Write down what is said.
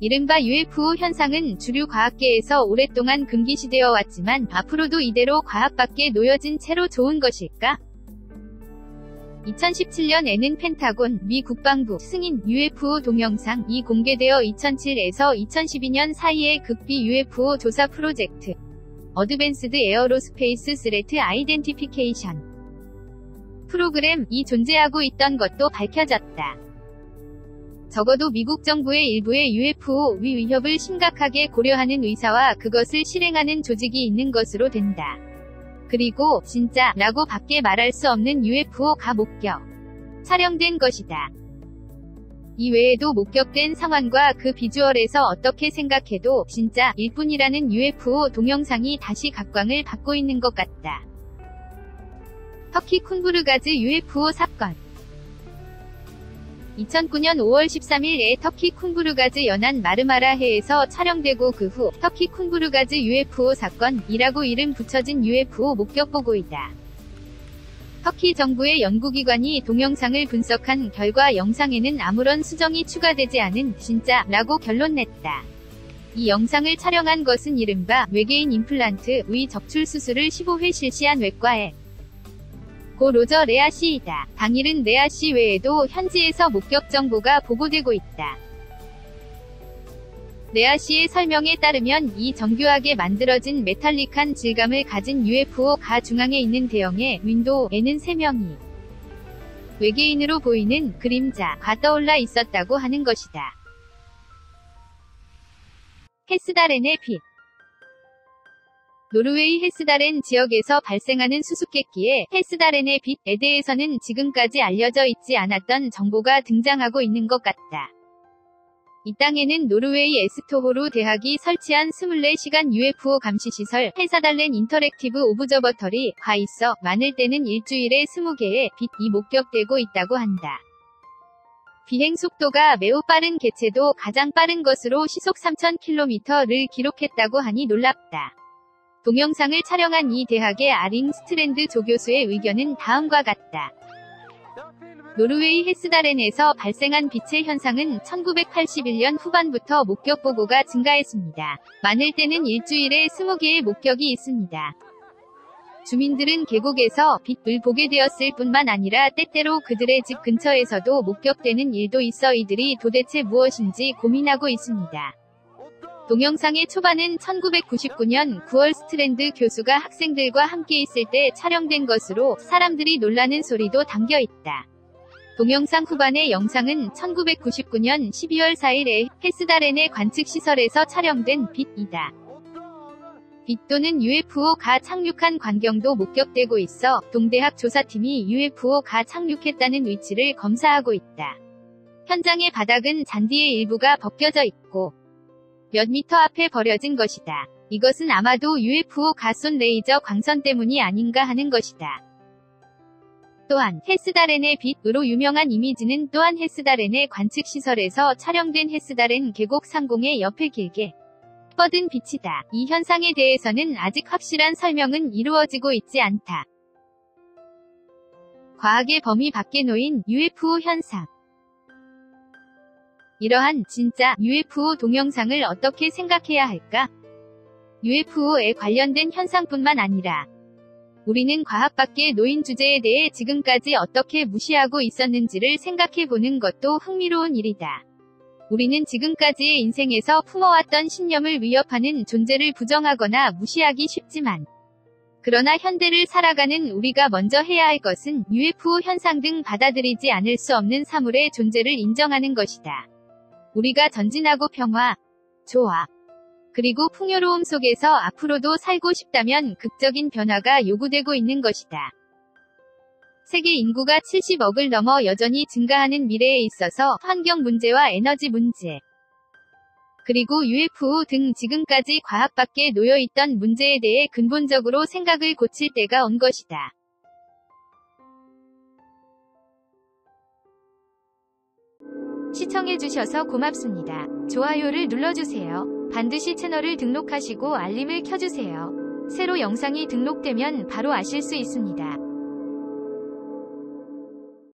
이른바 UFO 현상은 주류 과학계에서 오랫동안 금기시되어 왔지만 앞으로도 이대로 과학밖에 놓여진 채로 좋은 것일까? 2017년에는 펜타곤, 미 국방부 승인 UFO 동영상이 공개되어 2007에서 2012년 사이의 극비 UFO 조사 프로젝트 어드밴스드 에어로스페이스 스레트 아이덴티피케이션 프로그램이 존재하고 있던 것도 밝혀졌다. 적어도 미국 정부의 일부의 UFO 위협을 심각하게 고려하는 의사와 그것을 실행하는 조직이 있는 것으로 된다. 그리고 진짜 라고 밖에 말할 수 없는 UFO가 목격, 촬영된 것이다. 이외에도 목격된 상황과 그 비주얼에서 어떻게 생각해도 진짜 일 뿐이라는 UFO 동영상이 다시 각광을 받고 있는 것 같다. 터키 쿤부르가즈 UFO 사건 2009년 5월 13일에 터키 쿤부르가즈 연안 마르마라 해에서 촬영되고 그 후 터키 쿤부르가즈 UFO 사건이라고 이름 붙여진 UFO 목격 보고이다. 터키 정부의 연구기관이 동영상을 분석한 결과 영상에는 아무런 수정이 추가되지 않은 진짜라고 결론냈다. 이 영상을 촬영한 것은 이른바 외계인 임플란트의 적출 수술을 15회 실시한 외과의 고 로저 레아 씨이다. 당일은 레아 씨 외에도 현지에서 목격 정보가 보고되고 있다. 레아 씨의 설명에 따르면 이 정교하게 만들어진 메탈릭한 질감을 가진 UFO가 중앙에 있는 대형의 윈도우에는 3명이 외계인으로 보이는 그림자가 떠올라 있었다고 하는 것이다. 헤스다렌의 빛 노르웨이 헤스다렌 지역에서 발생하는 수수께끼의 헤스다렌의 빛에 대해서는 지금까지 알려져 있지 않았던 정보가 등장하고 있는 것 같다. 이 땅에는 노르웨이 에스토호루 대학이 설치한 24시간 UFO 감시시설 헤사달렌 인터랙티브 오브저버터리가 있어 많을 때는 일주일에 20개의 빛이 목격되고 있다고 한다. 비행 속도가 매우 빠른 개체도 가장 빠른 것으로 시속 3000km를 기록했다고 하니 놀랍다. 동영상을 촬영한 이 대학의 아링 스트랜드 조교수의 의견은 다음과 같다. 노르웨이 헤스다렌에서 발생한 빛의 현상은 1981년 후반부터 목격 보고가 증가했습니다. 많을 때는 일주일에 20개의 목격이 있습니다. 주민들은 계곡에서 빛을 보게 되었을 뿐만 아니라 때때로 그들의 집 근처에서도 목격되는 일도 있어 이들이 도대체 무엇인지 고민하고 있습니다. 동영상의 초반은 1999년 9월 스트랜드 교수가 학생들과 함께 있을 때 촬영된 것으로 사람들이 놀라는 소리도 담겨 있다. 동영상 후반의 영상은 1999년 12월 4일에 헤스다렌의 관측시설에서 촬영된 빛이다. 빛 또는 UFO가 착륙한 광경도 목격되고 있어 동대학 조사팀이 UFO가 착륙했다는 위치를 검사하고 있다. 현장의 바닥은 잔디의 일부가 벗겨져 있고 몇 미터 앞에 버려진 것이다. 이것은 아마도 UFO가 쏜 레이저 광선 때문이 아닌가 하는 것이다. 또한 헤스다렌의 빛으로 유명한 이미지는 또한 헤스다렌의 관측시설에서 촬영된 헤스다렌 계곡 상공의 옆에 길게 뻗은 빛이다. 이 현상에 대해서는 아직 확실한 설명은 이루어지고 있지 않다. 과학의 범위 밖에 놓인 UFO 현상 이러한 진짜 UFO 동영상을 어떻게 생각해야 할까? UFO에 관련된 현상뿐만 아니라 우리는 과학 밖에 놓인 주제에 대해 지금까지 어떻게 무시하고 있었는지를 생각해보는 것도 흥미로운 일이다. 우리는 지금까지의 인생에서 품어왔던 신념을 위협하는 존재를 부정하거나 무시하기 쉽지만 그러나 현대를 살아가는 우리가 먼저 해야 할 것은 UFO 현상 등 받아들이지 않을 수 없는 사물의 존재를 인정하는 것이다. 우리가 전진하고 평화, 조화, 그리고 풍요로움 속에서 앞으로도 살고 싶다면 극적인 변화가 요구되고 있는 것이다. 세계 인구가 70억을 넘어 여전히 증가하는 미래에 있어서 환경 문제와 에너지 문제, 그리고 UFO 등 지금까지 과학 밖에 놓여있던 문제에 대해 근본적으로 생각을 고칠 때가 온 것이다. 시청해주셔서 고맙습니다. 좋아요를 눌러주세요. 반드시 채널을 등록하시고 알림을 켜주세요. 새로 영상이 등록되면 바로 아실 수 있습니다.